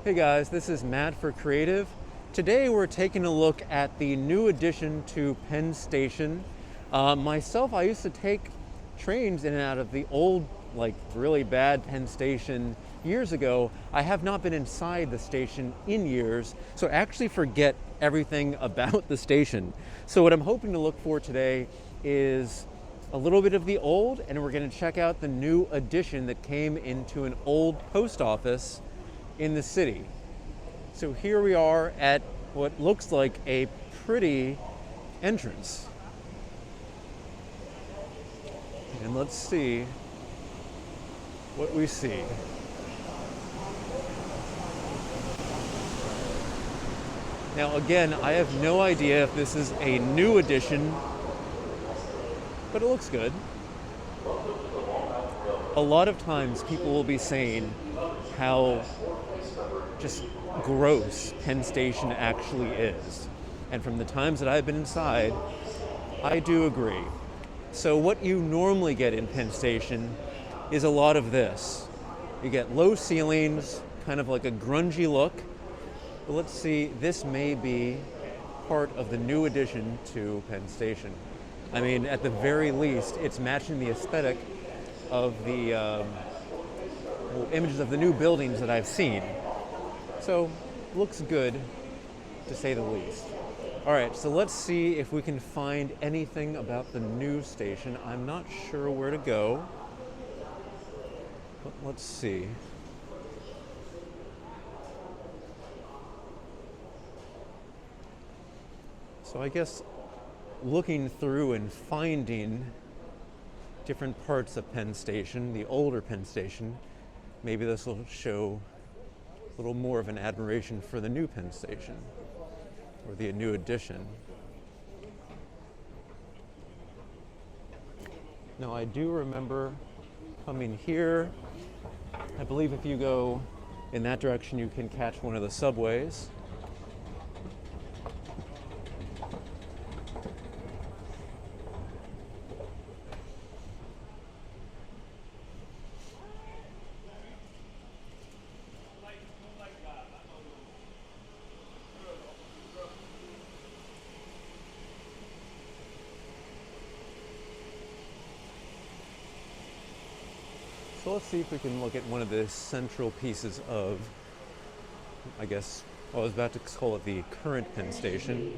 Hey guys, this is Matt for Creative. Today we're taking a look at the new addition to Penn Station. Myself, I used to take trains in and out of the old, really bad Penn Station years ago. I have not been inside the station in years, so I actually forget everything about the station. So what I'm hoping to look for today is a little bit of the old, and we're going to check out the new addition that came into an old post office in the city. So here we are at what looks like a pretty entrance. And let's see what we see. Now again, I have no idea if this is a new addition, but it looks good. A lot of times people will be saying how just gross Penn Station actually is. And from the times that I've been inside, I do agree. So what you normally get in Penn Station is a lot of this. You get low ceilings, kind of like a grungy look. But let's see, this may be part of the new addition to Penn Station. I mean, at the very least, it's matching the aesthetic of the images of the new buildings that I've seen. So, looks good, to say the least. All right, so let's see if we can find anything about the new station. I'm not sure where to go, but let's see. So I guess looking through and finding different parts of Penn Station, the older Penn Station, maybe this will show a little more of an admiration for the new Penn Station, or the new addition. Now I do remember coming here. I believe if you go in that direction you can catch one of the subways. So let's see if we can look at one of the central pieces of, I guess, I was about to call it the current Penn Station.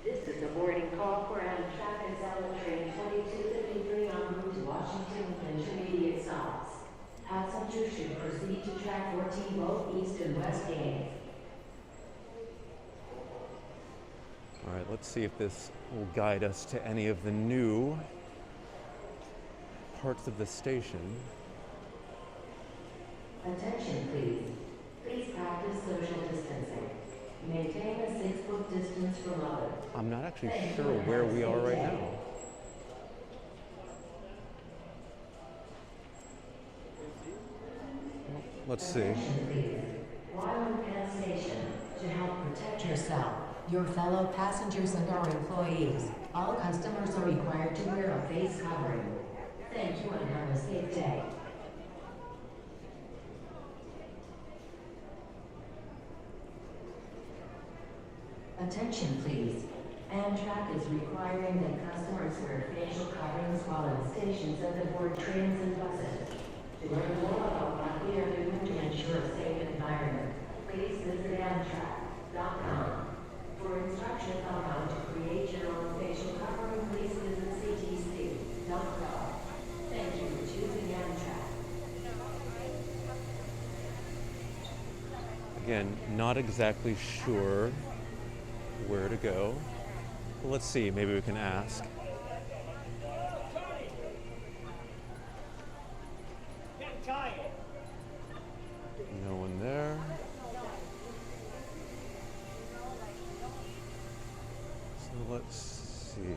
This is a boarding call for Amtrak and Zella train 2253 en route to Washington with intermediate stops. Passengers should proceed to track 14 both east and west gates. All right, let's see if this will guide us to any of the new parts of the station. Attention please. Please practice social distancing. Maintain a 6-foot distance from others. I'm not actually sure where we are right now. Let's see. Attention please. While in Penn Station, to help protect yourself, your fellow passengers and our employees, all customers are required to wear a face covering. Thank you and have a safe day. Attention please. Amtrak is requiring that customers wear facial coverings while in stations and aboard trains and buses. To learn more about what we are doing to ensure a safe environment, please visit Amtrak.com. For instructions on how to create your own facial covering, please visit ctc.gov. Thank you for choosing Amtrak. Again, not exactly sure where to go. Well, let's see, maybe we can ask. No one there. So let's see.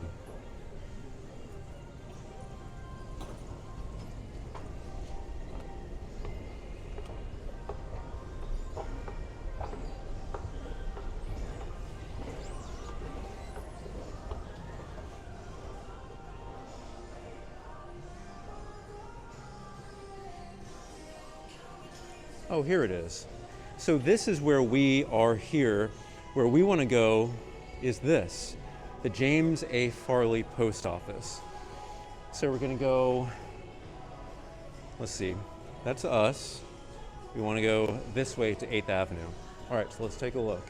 Oh, here it is. So this is where we are here. Where we want to go is this, the James A. Farley Post Office. So we're going to go, let's see, that's us. We want to go this way to 8th Avenue. All right, so let's take a look.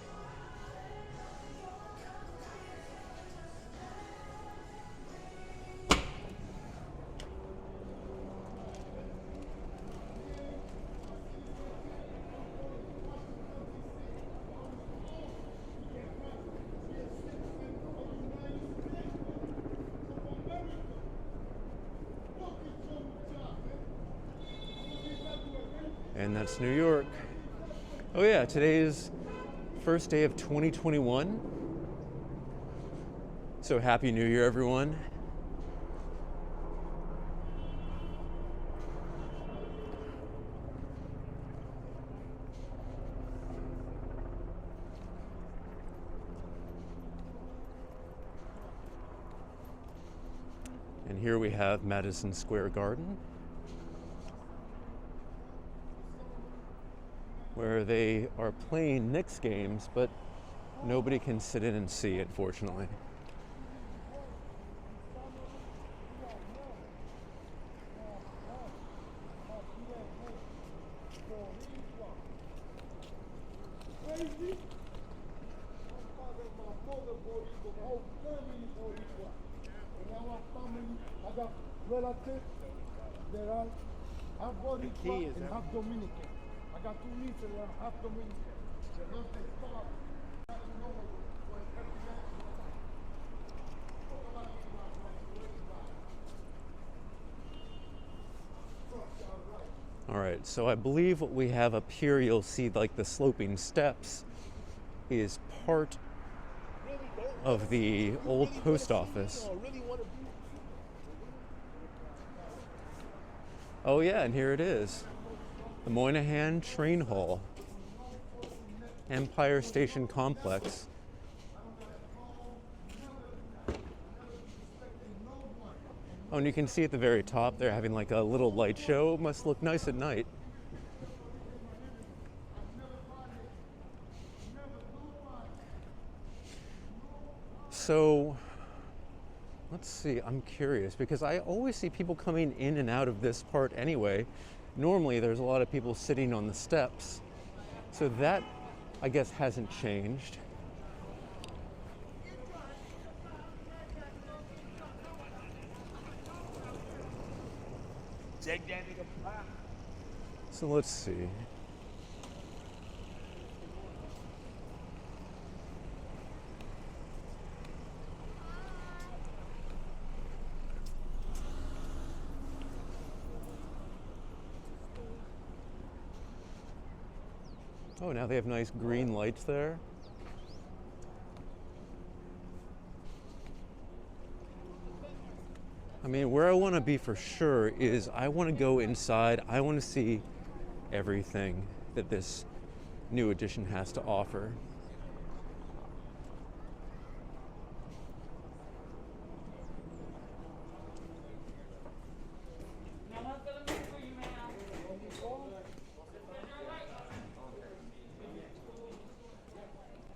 And that's New York. Oh yeah, today is first day of 2021. So happy New Year, everyone. And here we have Madison Square Garden, where they are playing Knicks games, but nobody can sit in and see, unfortunately. Relatives, there are half Boricua and half Dominican. I got 2 nieces that are half Dominican. They're not the star. All right, so I believe what we have up here, you'll see like the sloping steps, is part of the old post office. Oh yeah, and here it is. The Moynihan Train Hall, Empire Station Complex. Oh, and you can see at the very top, they're having like a little light show. It must look nice at night. So, let's see, I'm curious because I always see people coming in and out of this part anyway. Normally there's a lot of people sitting on the steps. So that, I guess, hasn't changed. So let's see. Oh, now they have nice green lights there. I mean, where I want to be for sure is I want to go inside. I want to see everything that this new edition has to offer.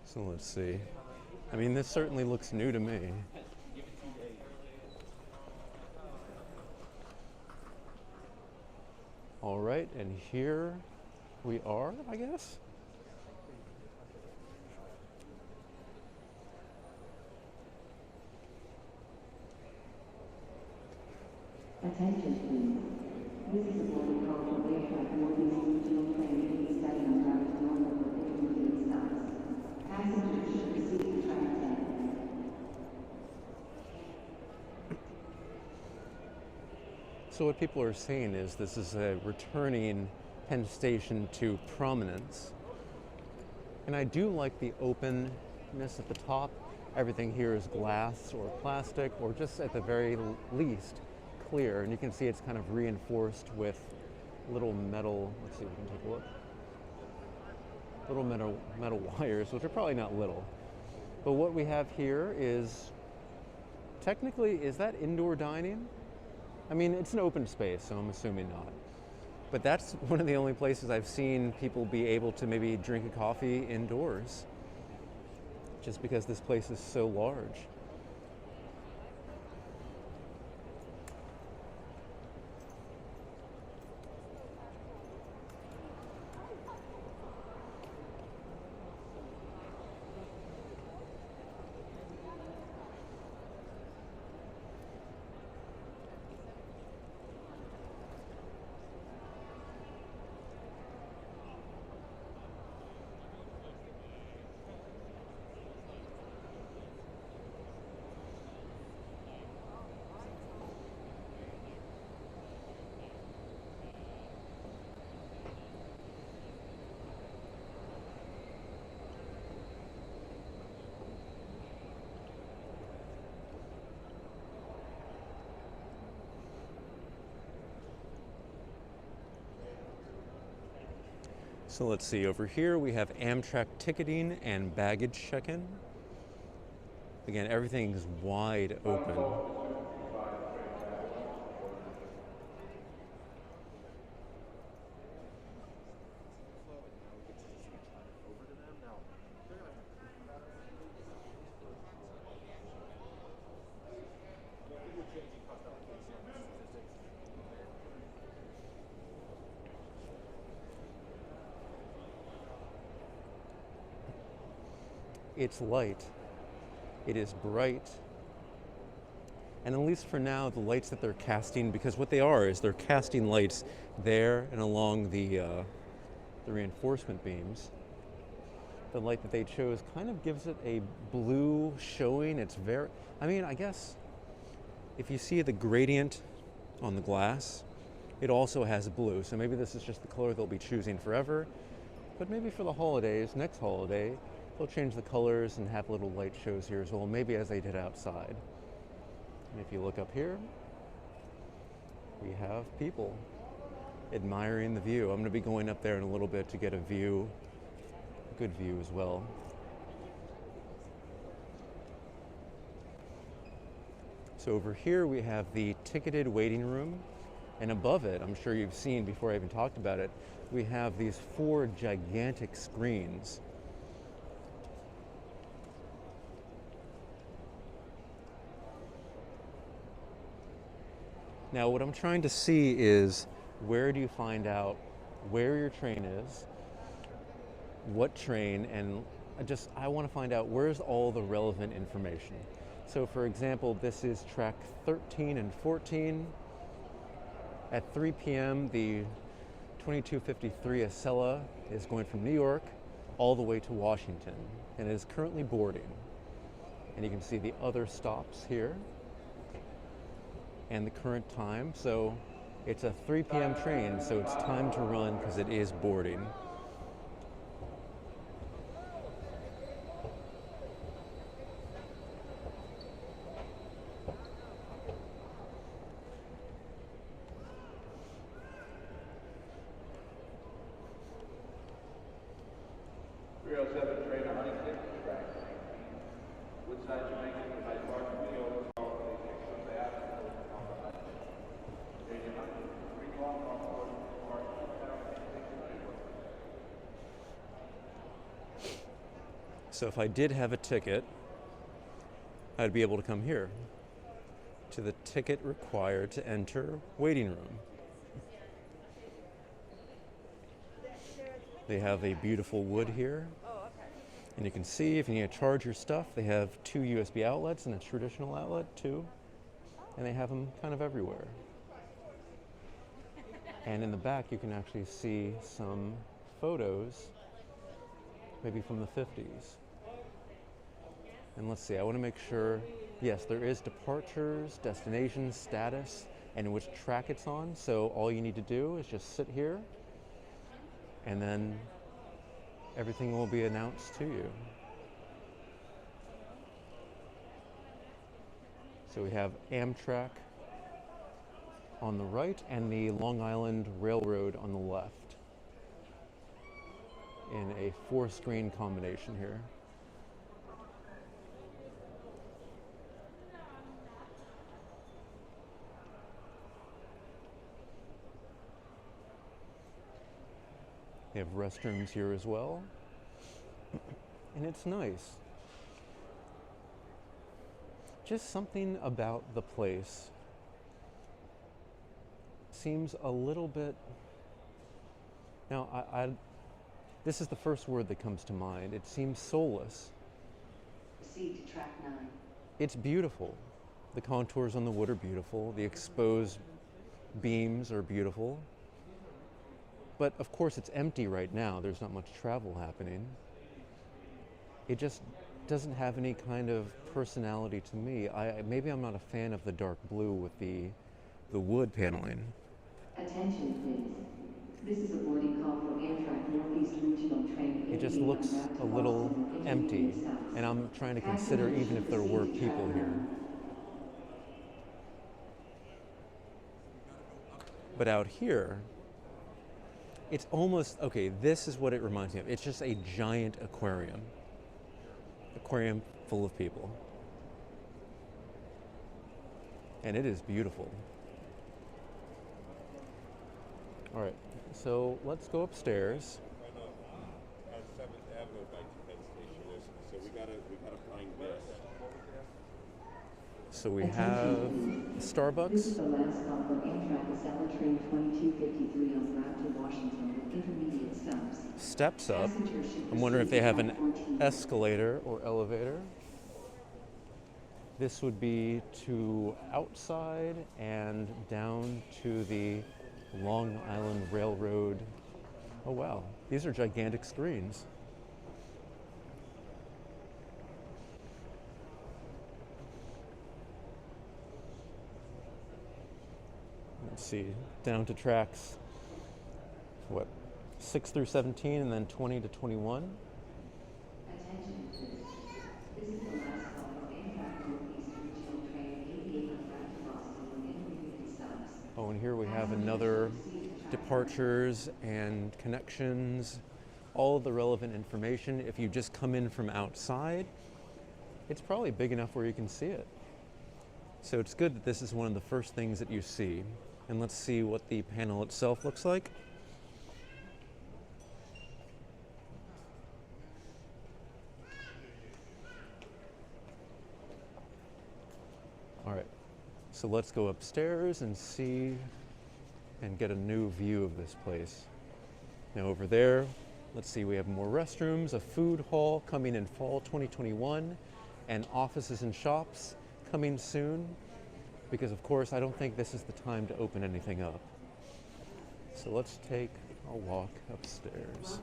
So let's see. I mean, this certainly looks new to me. All right, and here we are, I guess. Attention please. This is a boarding call for aircraft Northeast Regional Plane 87 on route to Norfolk for immediate stops. Passengers should receive track 10. So what people are saying is this is a returning Penn Station to prominence. And I do like the openness at the top. Everything here is glass or plastic or just at the very least clear. And you can see it's kind of reinforced with little metal, let's see if we can take a look. Little metal wires, which are probably not little. But what we have here is, technically, is that indoor dining? I mean, it's an open space, so I'm assuming not. But that's one of the only places I've seen people be able to maybe drink a coffee indoors, just because this place is so large. So let's see, over here we have Amtrak ticketing and baggage check-in. Again, everything's wide open. It's light, it is bright, and at least for now, the lights that they're casting, because what they are is they're casting lights there and along the reinforcement beams. The light that they chose kind of gives it a blue showing. It's very, I mean, I guess if you see the gradient on the glass, it also has blue. So maybe this is just the color they'll be choosing forever. But maybe for the holidays, next holiday, they'll change the colors and have little light shows here as well, maybe as they did outside. And if you look up here, we have people admiring the view. I'm going to be going up there in a little bit to get a view, a good view as well. So over here we have the ticketed waiting room, and above it, I'm sure you've seen before I even talked about it, we have these 4 gigantic screens. Now what I'm trying to see is, where do you find out where your train is, what train, and I want to find out where's all the relevant information. So for example, this is track 13 and 14. At 3 p.m. the 2253 Acela is going from New York all the way to Washington and is currently boarding. And you can see the other stops here and the current time. So it's a 3 p.m. train, so it's time to run because it is boarding. So if I did have a ticket, I'd be able to come here to the ticket required to enter waiting room. They have a beautiful wood here. And you can see if you need to charge your stuff, they have 2 USB outlets and a traditional outlet too. And they have them kind of everywhere. And in the back, you can actually see some photos, maybe from the 50s. And let's see, I want to make sure, yes, there is departures, destinations, status, and which track it's on. So all you need to do is just sit here, and then everything will be announced to you. So we have Amtrak on the right and the Long Island Railroad on the left in a 4-screen combination here. They have restrooms here as well. And it's nice. Just something about the place seems a little bit... Now, this is the first word that comes to mind. It seems soulless. Proceed to track 9. It's beautiful. The contours on the wood are beautiful. The exposed beams are beautiful. But of course it's empty right now. There's not much travel happening. It just doesn't have any kind of personality to me. Maybe I'm not a fan of the dark blue with the wood paneling. Attention please. This is a boarding call for Amtrak Northeast Regional Train. It just looks a little empty, and I'm trying to consider even if there were people here. But out here, it's almost, okay, this is what it reminds me of. It's just a giant aquarium. Aquarium full of people. And it is beautiful. All right, so let's go upstairs. Right now, on 7th Avenue back to Penn Station is, so we gotta find this. So we have This is Starbucks. the last stop for Amtrak Acela Train 2253 on route to Washington with intermediate stops. Steps up. Passengers should I'm wondering if they have proceed an to track 14. escalator or elevator. This would be to outside and down to the Long Island Railroad. Oh wow, these are gigantic screens. Let's see, down to tracks, what, 6 through 17 and then 20 to 21. Attention please. This is the last stop for Amtrak Northeast Regional Train 88 on route to Boston with intermediate stops. Oh, and here we have another departures and connections, all of the relevant information. If you just come in from outside, it's probably big enough where you can see it. So it's good that this is one of the first things that you see. And let's see what the panel itself looks like. All right, so let's go upstairs and see and get a new view of this place. Now over there, let's see, we have more restrooms, a food hall coming in fall 2021, and offices and shops coming soon, because of course I don't think this is the time to open anything up. So let's take a walk upstairs.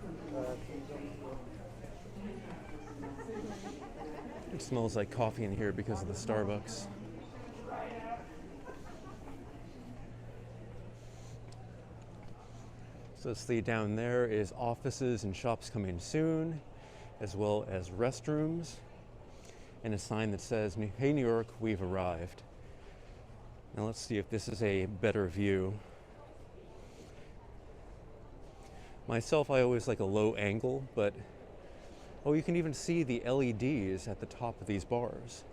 It smells like coffee in here because of the Starbucks. So let's see, down there is offices and shops coming soon, as well as restrooms, and a sign that says, "Hey New York, we've arrived." Now let's see if this is a better view. Myself, I always like a low angle, but oh, you can even see the LEDs at the top of these bars.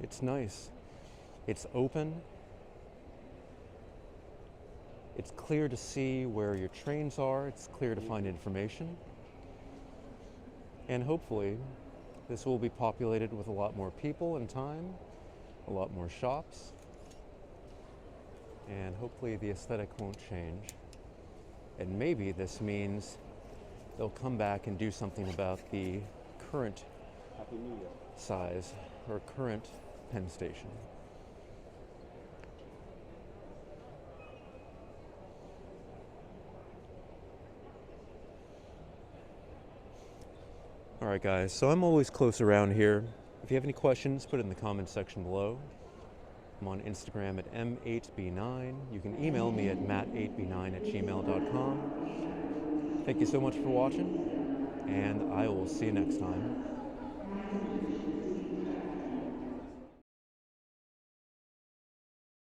It's nice. It's open. It's clear to see where your trains are. It's clear to find information. And hopefully, this will be populated with a lot more people in time, a lot more shops, and hopefully the aesthetic won't change. And maybe this means they'll come back and do something about the current Happy New Year. size or current Penn Station. All right, guys, so I'm always close around here. If you have any questions, put it in the comments section below. I'm on Instagram at m8b9. You can email me at matt8b9@gmail.com. Thank you so much for watching, and I will see you next time.